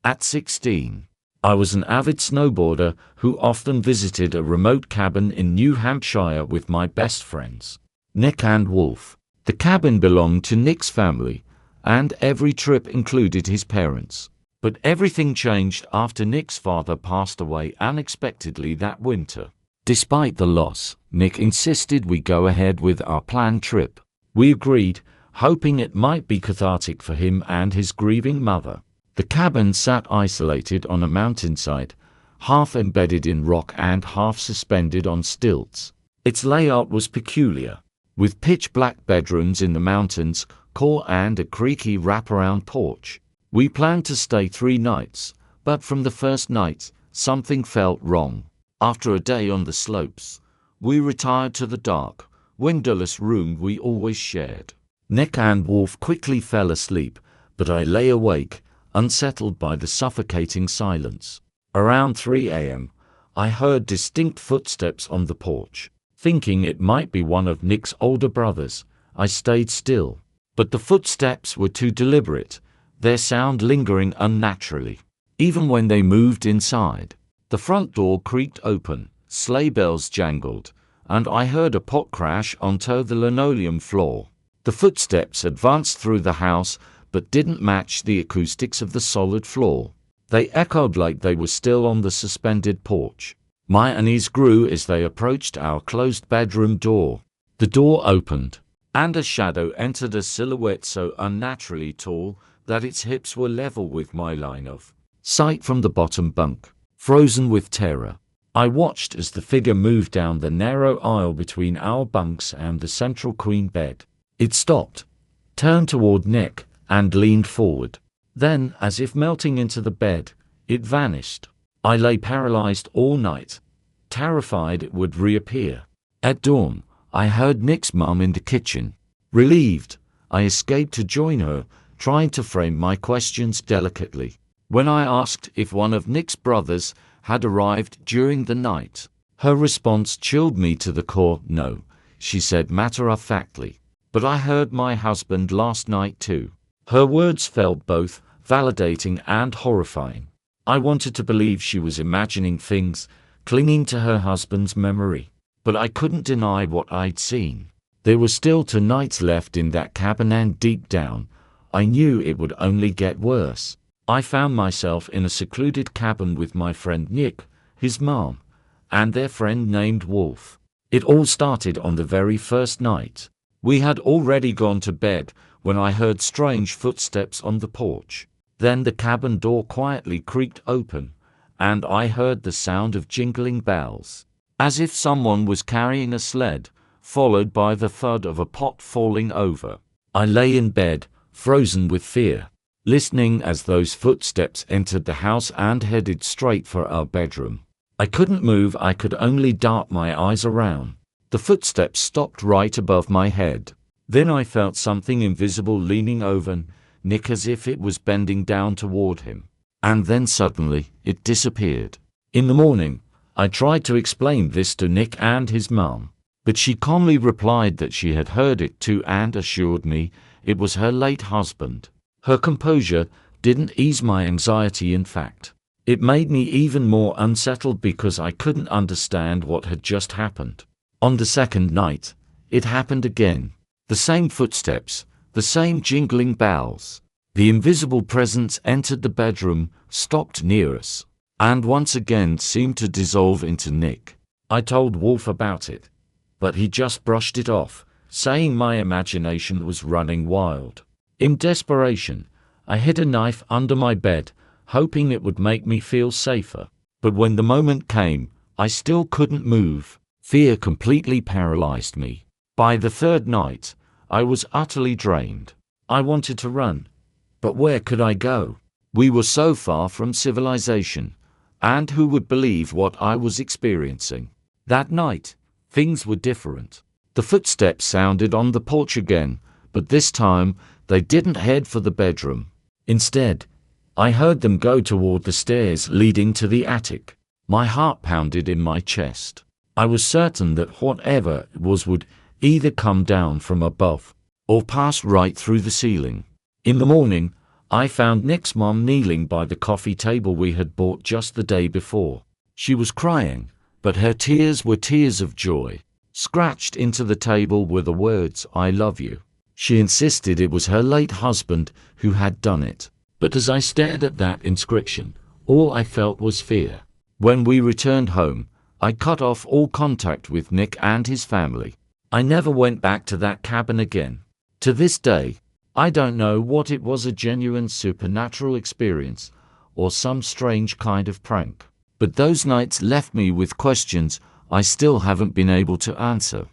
At 16, I was an avid snowboarder who often visited a remote cabin in New Hampshire with my best friends, Nick and Wolf. The cabin belonged to Nick's family, and every trip included his parents. But everything changed after Nick's father passed away unexpectedly that winter. Despite the loss, Nick insisted we go ahead with our planned trip. We agreed, hoping it might be cathartic for him and his grieving mother. The cabin sat isolated on a mountainside, half embedded in rock and half suspended on stilts. Its layout was peculiar, with pitch-black bedrooms in the mountains, core and a creaky wraparound porch. We planned to stay 3 nights, but from the first night, something felt wrong. After a day on the slopes, we retired to the dark, windowless room we always shared. Nick and Wolf quickly fell asleep, but I lay awake, unsettled by the suffocating silence. Around 3 a.m., I heard distinct footsteps on the porch. Thinking it might be one of Nick's older brothers, I stayed still. But the footsteps were too deliberate, their sound lingering unnaturally. Even when they moved inside, the front door creaked open, sleigh bells jangled, and I heard a pot crash onto the linoleum floor. The footsteps advanced through the house, but didn't match the acoustics of the solid floor. They echoed like they were still on the suspended porch. My unease grew as they approached our closed bedroom door. The door opened, and a shadow entered, a silhouette so unnaturally tall that its hips were level with my line of sight from the bottom bunk. Frozen with terror, I watched as the figure moved down the narrow aisle between our bunks and the central queen bed. It stopped, turned toward Nick, and leaned forward. Then, as if melting into the bed, it vanished. I lay paralyzed all night, terrified it would reappear. At dawn, I heard Nick's mum in the kitchen. Relieved, I escaped to join her, trying to frame my questions delicately. When I asked if one of Nick's brothers had arrived during the night, her response chilled me to the core. No, she said matter-of-factly. But I heard my husband last night too. Her words felt both validating and horrifying. I wanted to believe she was imagining things, clinging to her husband's memory. But I couldn't deny what I'd seen. There were still 2 nights left in that cabin, and deep down, I knew it would only get worse. I found myself in a secluded cabin with my friend Nick, his mom, and their friend named Wolf. It all started on the very first night. We had already gone to bed when I heard strange footsteps on the porch. Then the cabin door quietly creaked open, and I heard the sound of jingling bells, as if someone was carrying a sled, followed by the thud of a pot falling over. I lay in bed, frozen with fear, listening as those footsteps entered the house and headed straight for our bedroom. I couldn't move, I could only dart my eyes around. The footsteps stopped right above my head. Then I felt something invisible leaning over Nick, as if it was bending down toward him. And then suddenly, it disappeared. In the morning, I tried to explain this to Nick and his mom, but she calmly replied that she had heard it too and assured me it was her late husband. Her composure didn't ease my anxiety. In fact, it made me even more unsettled because I couldn't understand what had just happened. On the second night, it happened again. The same footsteps, the same jingling bells. The invisible presence entered the bedroom, stopped near us, and once again seemed to dissolve into Nick. I told Wolf about it, but he just brushed it off, saying my imagination was running wild. In desperation, I hid a knife under my bed, hoping it would make me feel safer. But when the moment came, I still couldn't move. Fear completely paralyzed me. By the third night, I was utterly drained. I wanted to run, but where could I go? We were so far from civilization, and who would believe what I was experiencing? That night, things were different. The footsteps sounded on the porch again, but this time, they didn't head for the bedroom. Instead, I heard them go toward the stairs leading to the attic. My heart pounded in my chest. I was certain that whatever it was would either come down from above or pass right through the ceiling. In the morning, I found Nick's mom kneeling by the coffee table we had bought just the day before. She was crying, but her tears were tears of joy. Scratched into the table were the words, "I love you." She insisted it was her late husband who had done it. But as I stared at that inscription, all I felt was fear. When we returned home, I cut off all contact with Nick and his family. I never went back to that cabin again. To this day, I don't know what it was, a genuine supernatural experience or some strange kind of prank. But those nights left me with questions I still haven't been able to answer.